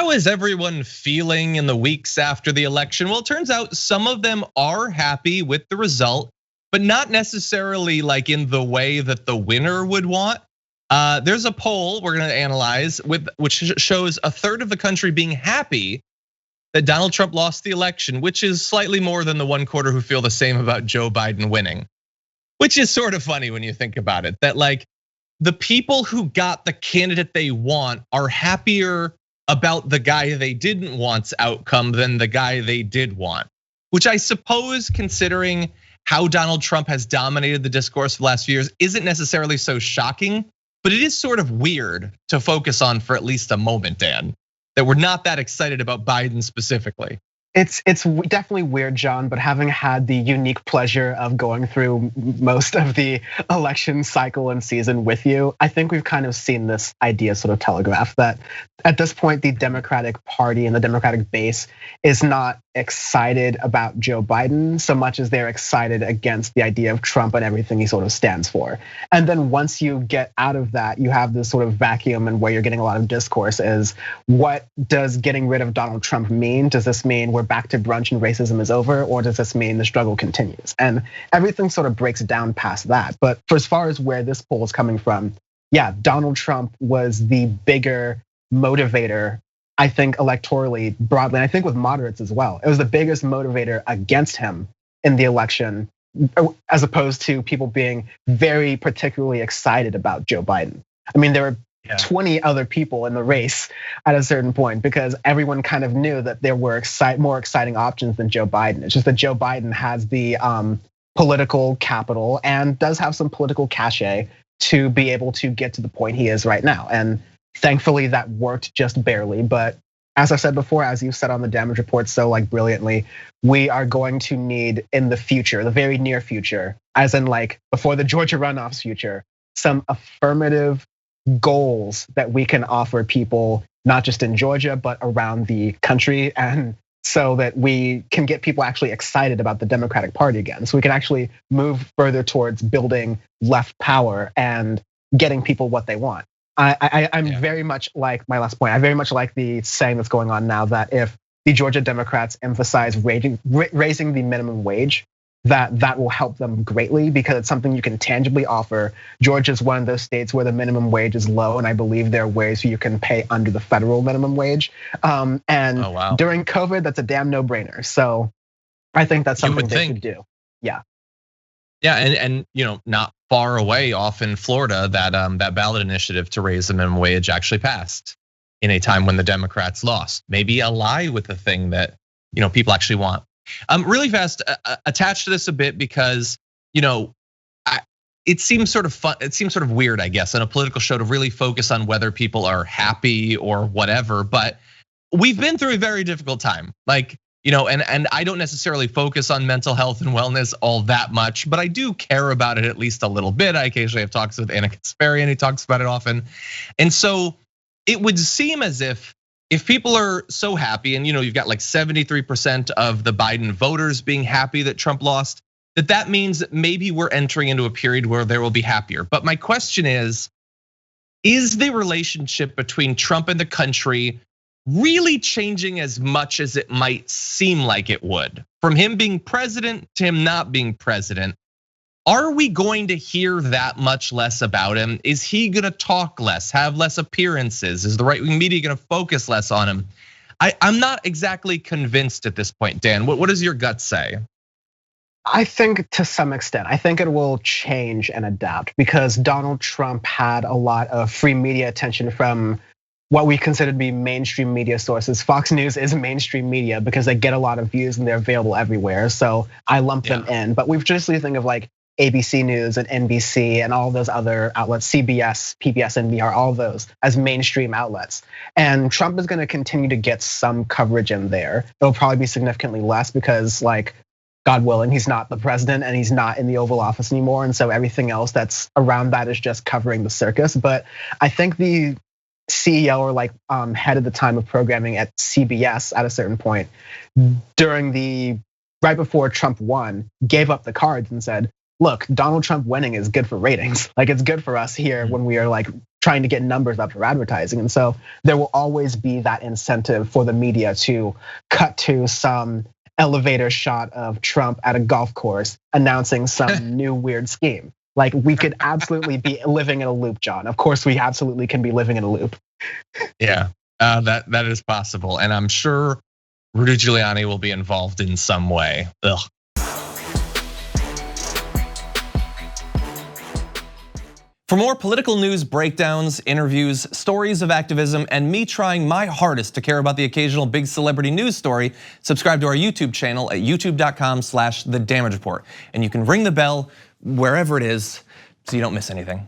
How is everyone feeling in the weeks after the election? Well, it turns out some of them are happy with the result, but not necessarily like in the way that the winner would want. There's a poll we're gonna analyze which shows a third of the country being happy that Donald Trump lost the election, which is slightly more than the 1/4 who feel the same about Joe Biden winning. Which is sort of funny when you think about it, that like the people who got the candidate they want are happier about the guy they didn't want's outcome than the guy they did want. Which I suppose, considering how Donald Trump has dominated the discourse for the last few years, isn't necessarily so shocking, but it is sort of weird to focus on for at least a moment, Dan, that we're not that excited about Biden specifically. It's definitely weird, John, but having had the unique pleasure of going through most of the election cycle and season with you, I think we've kind of seen this idea sort of telegraphed that at this point, the Democratic Party and the Democratic base is not excited about Joe Biden so much as they're excited against the idea of Trump and everything he sort of stands for. And then once you get out of that, you have this sort of vacuum and where you're getting a lot of discourse is, what does getting rid of Donald Trump mean? Does this mean we're back to brunch and racism is over? Or does this mean the struggle continues? And everything sort of breaks down past that. But for as far as where this poll is coming from, yeah, Donald Trump was the bigger motivator, I think electorally broadly, and I think with moderates as well. It was the biggest motivator against him in the election, as opposed to people being very particularly excited about Joe Biden. I mean, there were 20 other people in the race at a certain point because everyone kind of knew that there were more exciting options than Joe Biden. It's just that Joe Biden has the political capital and does have some political cachet to be able to get to the point he is right now. And thankfully that worked just barely, but as I said before, as you said on the damage report so like brilliantly, we are going to need in the future, the very near future, as in like before the Georgia runoff's future, some affirmative goals that we can offer people, not just in Georgia, but around the country. And so that we can get people actually excited about the Democratic Party again. So we can actually move further towards building left power and getting people what they want. I'm very much like my last point. I very much like the saying that's going on now that if the Georgia Democrats emphasize raising the minimum wage, that will help them greatly because it's something you can tangibly offer. Georgia is one of those states where the minimum wage is low, and I believe there are ways you can pay under the federal minimum wage. And during COVID, that's a damn no-brainer. So I think that's something they should do. Yeah. Yeah, and not far away off in Florida, that ballot initiative to raise the minimum wage actually passed in a time when the Democrats lost. Maybe a lie with the thing that people actually want. Really fast, attached to this a bit because it seems sort of fun. It seems sort of weird, I guess, in a political show to really focus on whether people are happy or whatever. But we've been through a very difficult time, and I don't necessarily focus on mental health and wellness all that much, but I do care about it at least a little bit. I occasionally have talks with Anna Kasparian, who talks about it often, and so it would seem as if people are so happy, and you've got like 73% of the Biden voters being happy that Trump lost, that means that maybe we're entering into a period where there will be happier. But my question is the relationship between Trump and the country really changing as much as it might seem like it would? From him being president to him not being president, are we going to hear that much less about him? Is he gonna talk less, have less appearances? Is the right-wing media gonna focus less on him? I'm not exactly convinced at this point, Dan. What does your gut say? I think to some extent, I think it will change and adapt because Donald Trump had a lot of free media attention from what we consider to be mainstream media sources. Fox News is mainstream media because they get a lot of views and they're available everywhere. So I lump them in, but we've traditionally think of like ABC News and NBC and all those other outlets, CBS, PBS, NPR, all those as mainstream outlets. And Trump is gonna continue to get some coverage in there. It'll probably be significantly less because like, God willing, he's not the president and he's not in the Oval Office anymore. And so everything else that's around that is just covering the circus. But I think the CEO or like head of the time of programming at CBS at a certain point right before Trump won, gave up the cards and said, look, Donald Trump winning is good for ratings. Like it's good for us here when we are like trying to get numbers up for advertising. And so there will always be that incentive for the media to cut to some elevator shot of Trump at a golf course announcing some new weird scheme. Like, we could absolutely be living in a loop, John. Of course, we absolutely can be living in a loop. Yeah, that is possible. And I'm sure Rudy Giuliani will be involved in some way. Ugh. For more political news breakdowns, interviews, stories of activism, and me trying my hardest to care about the occasional big celebrity news story, subscribe to our YouTube channel at youtube.com/The Damage Report. And you can ring the bell wherever it is so you don't miss anything.